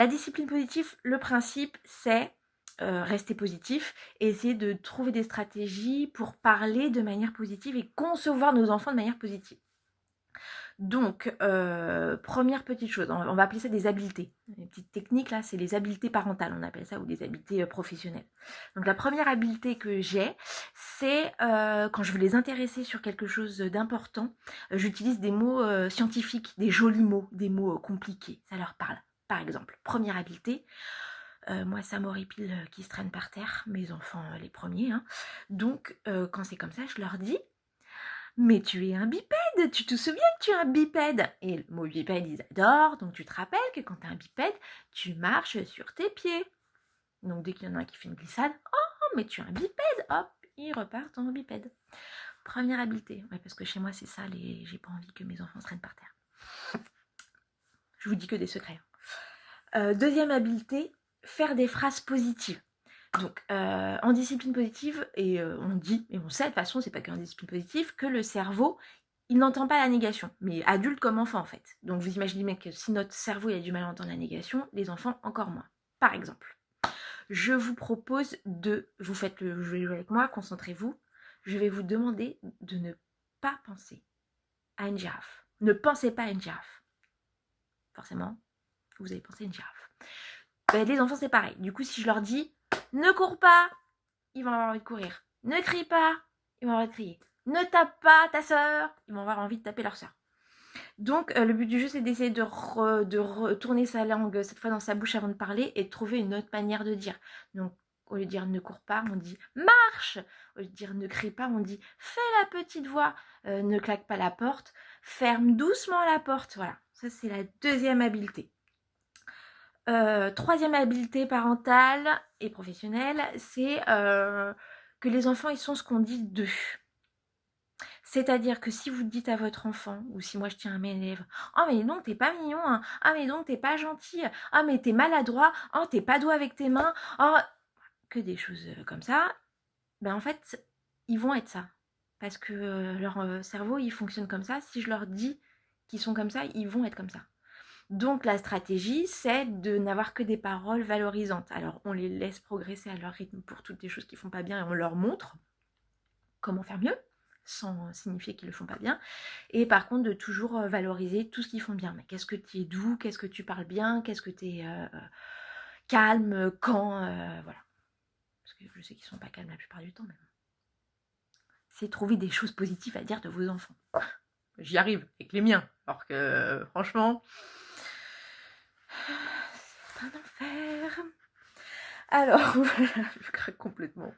La discipline positive, le principe, c'est rester positif et essayer de trouver des stratégies pour parler de manière positive et concevoir nos enfants de manière positive. Donc, première petite chose, on va appeler ça des habiletés. Les petites techniques, là, c'est les habiletés parentales, on appelle ça, ou des habiletés professionnelles. Donc, la première habileté que j'ai, c'est quand je veux les intéresser sur quelque chose d'important, j'utilise des mots scientifiques, des jolis mots, des mots compliqués, ça leur parle. Par exemple, première habileté, moi, ça m'horripile qui se traînent par terre, mes enfants les premiers. Hein. Donc, quand c'est comme ça, je leur dis « Mais tu es un bipède, tu te souviens que tu es un bipède ?» Et le mot bipède, ils adorent, donc tu te rappelles que quand tu es un bipède, tu marches sur tes pieds. Donc, dès qu'il y en a un qui fait une glissade, « Oh, mais tu es un bipède !» Hop, ils repartent en bipède. Première habileté, ouais, parce que chez moi, c'est ça, j'ai pas envie que mes enfants se traînent par terre. Je vous dis que des secrets. Deuxième habileté, faire des phrases positives. Donc, en discipline positive, et on dit, et on sait de toute façon, c'est pas qu'en discipline positive, que le cerveau, il n'entend pas la négation, mais adulte comme enfant en fait. Donc vous imaginez bien que si notre cerveau il a du mal à entendre la négation, les enfants encore moins. Par exemple, je vous propose vous faites le jeu avec moi, concentrez-vous, je vais vous demander de ne pas penser à une girafe. Ne pensez pas à une girafe. Forcément, vous avez pensé à une girafe. Ben, les enfants c'est pareil. Du coup, si je leur dis ne cours pas, ils vont avoir envie de courir. Ne crie pas, ils vont avoir envie de crier. Ne tape pas ta sœur, ils vont avoir envie de taper leur sœur. Donc le but du jeu c'est d'essayer de retourner sa langue cette fois dans sa bouche avant de parler et de trouver une autre manière de dire. Donc au lieu de dire ne cours pas, on dit marche. Au lieu de dire ne crie pas, on dit fais la petite voix, ne claque pas la porte, ferme doucement la porte. Voilà, ça c'est la deuxième habileté. Troisième habileté parentale et professionnelle, c'est que les enfants ils sont ce qu'on dit d'eux. C'est-à-dire que si vous dites à votre enfant, ou si moi je tiens à mes élèves, « Oh mais non, t'es pas mignon, hein. Ah mais non, t'es pas gentil, ah mais t'es maladroit, oh t'es pas doux avec tes mains, oh... » Que des choses comme ça, ben en fait, ils vont être ça. Parce que leur cerveau, il fonctionne comme ça. Si je leur dis qu'ils sont comme ça, ils vont être comme ça. Donc la stratégie, c'est de n'avoir que des paroles valorisantes. Alors on les laisse progresser à leur rythme pour toutes les choses qu'ils font pas bien et on leur montre comment faire mieux, sans signifier qu'ils le font pas bien. Et par contre, de toujours valoriser tout ce qu'ils font bien. Mais qu'est-ce que tu es doux, qu'est-ce que tu parles bien, qu'est-ce que tu es calme, quand, voilà. Parce que je sais qu'ils sont pas calmes la plupart du temps, mais c'est trouver des choses positives à dire de vos enfants. J'y arrive avec les miens, alors que franchement, c'est un enfer. Alors, voilà, je craque complètement.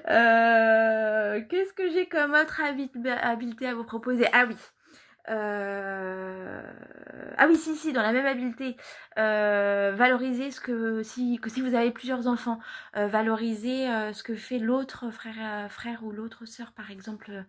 Qu'est-ce que j'ai comme autre habileté à vous proposer? Ah oui. Ah oui, si, dans la même habileté, valoriser que si vous avez plusieurs enfants, valoriser ce que fait l'autre frère ou l'autre sœur, par exemple.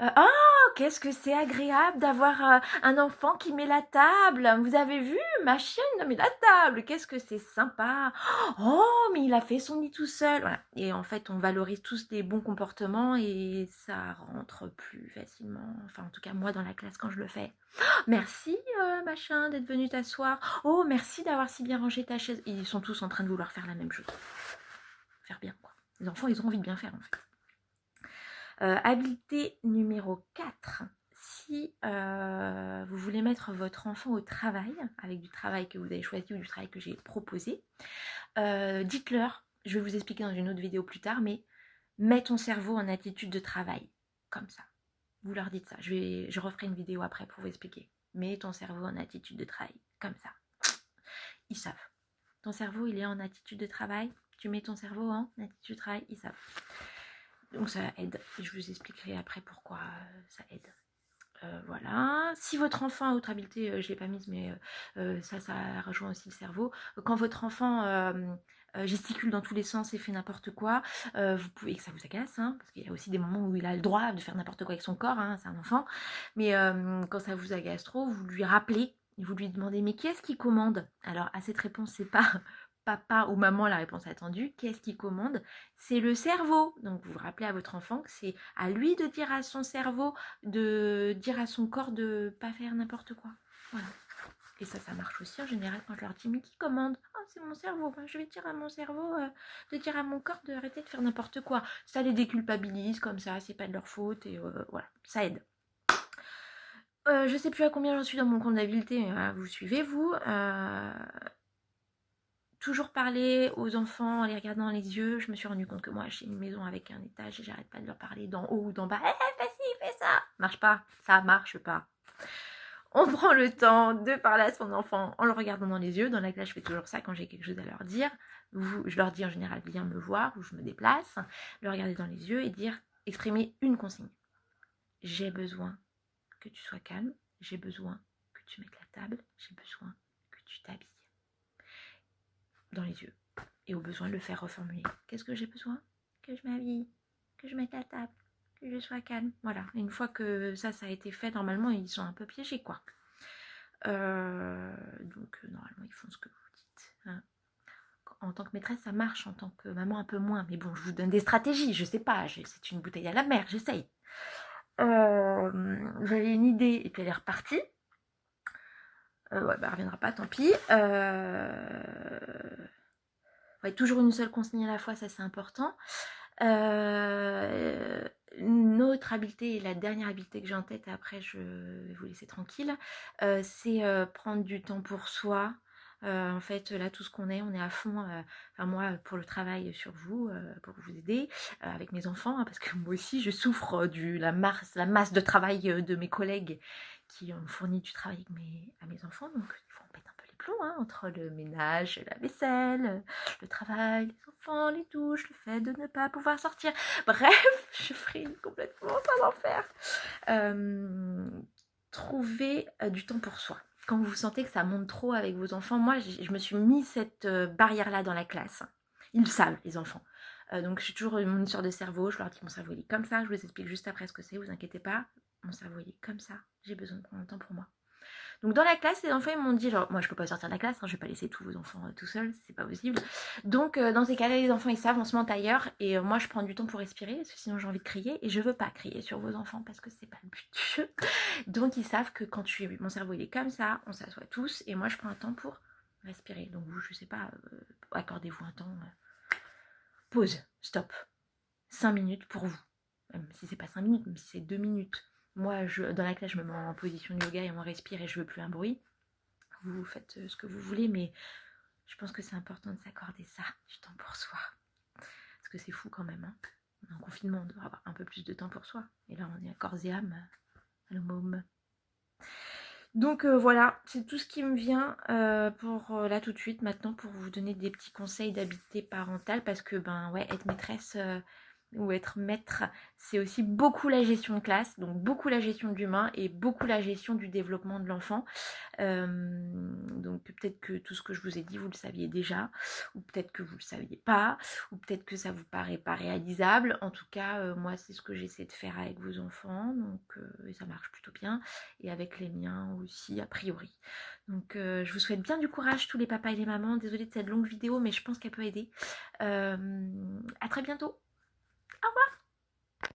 Oh, qu'est-ce que c'est agréable d'avoir un enfant qui met la table. Vous avez vu, ma chienne met la table. Qu'est-ce que c'est sympa. Oh, mais il a fait son nid tout seul. Voilà. Et en fait, on valorise tous les bons comportements et ça rentre plus facilement. Enfin, en tout cas, moi, dans la classe, quand je le fais. Oh, merci, machin, d'être venu t'asseoir. Oh, merci d'avoir si bien rangé ta chaise. Ils sont tous en train de vouloir faire la même chose. Faire bien, quoi. Les enfants, ils ont envie de bien faire, en fait. Habileté numéro 4. Si vous voulez mettre votre enfant au travail, avec du travail que vous avez choisi ou du travail que j'ai proposé, dites-leur, je vais vous expliquer dans une autre vidéo plus tard, mais mets ton cerveau en attitude de travail, comme ça. Vous leur dites ça. Je referai une vidéo après pour vous expliquer. Mets ton cerveau en attitude de travail, comme ça. Ils savent. Ton cerveau, il est en attitude de travail. Tu mets ton cerveau en attitude de travail, ils savent. Donc ça aide. Je vous expliquerai après pourquoi ça aide. Voilà. Si votre enfant a autre habileté, je ne l'ai pas mise, mais ça rejoint aussi le cerveau. Quand votre enfant gesticule dans tous les sens et fait n'importe quoi, vous pouvez, et que ça vous agace, hein, parce qu'il y a aussi des moments où il a le droit de faire n'importe quoi avec son corps, hein, c'est un enfant, mais quand ça vous agace trop, vous lui rappelez, vous lui demandez, mais qui est-ce qui commande? Alors à cette réponse, c'est pas papa ou maman la réponse attendue. Qu'est-ce qui commande? C'est le cerveau. Donc vous vous rappelez à votre enfant que c'est à lui de dire à son cerveau, de dire à son corps de pas faire n'importe quoi. Voilà. Et ça marche aussi en général quand je leur dis mais qui commande? Ah, c'est mon cerveau. Ben, je vais dire à mon cerveau de dire à mon corps d'arrêter de faire n'importe quoi. Ça les déculpabilise comme ça, c'est pas de leur faute et voilà, ça aide. Je sais plus à combien j'en suis dans mon compte d'habileté, mais voilà, vous suivez vous. Toujours parler aux enfants en les regardant dans les yeux. Je me suis rendu compte que moi j'ai une maison avec un étage et j'arrête pas de leur parler d'en haut ou d'en bas. Fais ci, fais ça. Marche pas, ça marche pas. On prend le temps de parler à son enfant en le regardant dans les yeux. Dans la classe, je fais toujours ça quand j'ai quelque chose à leur dire. Je leur dis en général, viens me voir ou je me déplace. Le regarder dans les yeux et dire, exprimer une consigne. J'ai besoin que tu sois calme. J'ai besoin que tu mettes la table. J'ai besoin que tu t'habilles. Dans les yeux. Et au besoin, le faire reformuler. Qu'est-ce que j'ai besoin? Que je m'habille. Que je mette la table. Que je sois calme. Voilà. Et une fois que ça a été fait, normalement, ils sont un peu piégés, quoi. Donc normalement ils font ce que vous dites hein. En tant que maîtresse ça marche, en tant que maman un peu moins, mais bon je vous donne des stratégies, je sais pas, c'est une bouteille à la mer, j'essaye. J'avais une idée et puis elle est repartie. Ouais, bah elle reviendra pas, tant pis. Ouais, toujours une seule consigne à la fois, ça c'est important. Une autre habileté, et la dernière habileté que j'ai en tête, et après je vais vous laisser tranquille, c'est prendre du temps pour soi. En fait, là, tout ce qu'on est, on est à fond. Enfin, moi, pour le travail sur vous, pour vous aider, avec mes enfants, hein, parce que moi aussi, je souffre de la masse de travail de mes collègues qui ont fourni du travail à mes enfants. Donc, il faut en pète un peu les plombs, hein, entre le ménage, la vaisselle, le travail, les enfants, les douches, le fait de ne pas pouvoir sortir. Bref, je ferai complètement sans en faire. Trouver du temps pour soi. Quand vous sentez que ça monte trop avec vos enfants, moi je me suis mis cette barrière-là dans la classe. Ils le savent, les enfants. Donc je suis toujours une sorte de cerveau, je leur dis mon cerveau il est comme ça, je vous explique juste après ce que c'est, vous inquiétez pas. Mon cerveau il est comme ça, j'ai besoin de prendre le temps pour moi. Donc dans la classe, les enfants ils m'ont dit genre moi je peux pas sortir de la classe, hein, je vais pas laisser tous vos enfants tout seuls, c'est pas possible. Donc dans ces cas-là les enfants ils savent, on se ment ailleurs et moi je prends du temps pour respirer parce que sinon j'ai envie de crier et je veux pas crier sur vos enfants parce que c'est pas le but du jeu. Donc ils savent que quand mon cerveau il est comme ça, on s'assoit tous et moi je prends un temps pour respirer. Donc vous je sais pas, accordez-vous un temps, pause, stop, 5 minutes pour vous. Même si c'est pas 5 minutes, même si c'est 2 minutes. Moi, dans la classe, je me mets en position de yoga et on respire et je veux plus un bruit. Vous faites ce que vous voulez, mais je pense que c'est important de s'accorder ça, du temps pour soi. Parce que c'est fou quand même. Hein. On est en confinement, on doit avoir un peu plus de temps pour soi. Et là, on est à corps et âme, à l'homme. Donc voilà, c'est tout ce qui me vient pour là tout de suite maintenant pour vous donner des petits conseils d'habileté parentale parce que ben ouais, être maîtresse ou être maître, c'est aussi beaucoup la gestion de classe, donc beaucoup la gestion de l'humain et beaucoup la gestion du développement de l'enfant. Donc peut-être que tout ce que je vous ai dit, vous le saviez déjà, ou peut-être que vous le saviez pas, ou peut-être que ça vous paraît pas réalisable. En tout cas, moi, c'est ce que j'essaie de faire avec vos enfants, donc et ça marche plutôt bien, et avec les miens aussi, a priori. Donc je vous souhaite bien du courage, tous les papas et les mamans. Désolée de cette longue vidéo, mais je pense qu'elle peut aider. À très bientôt.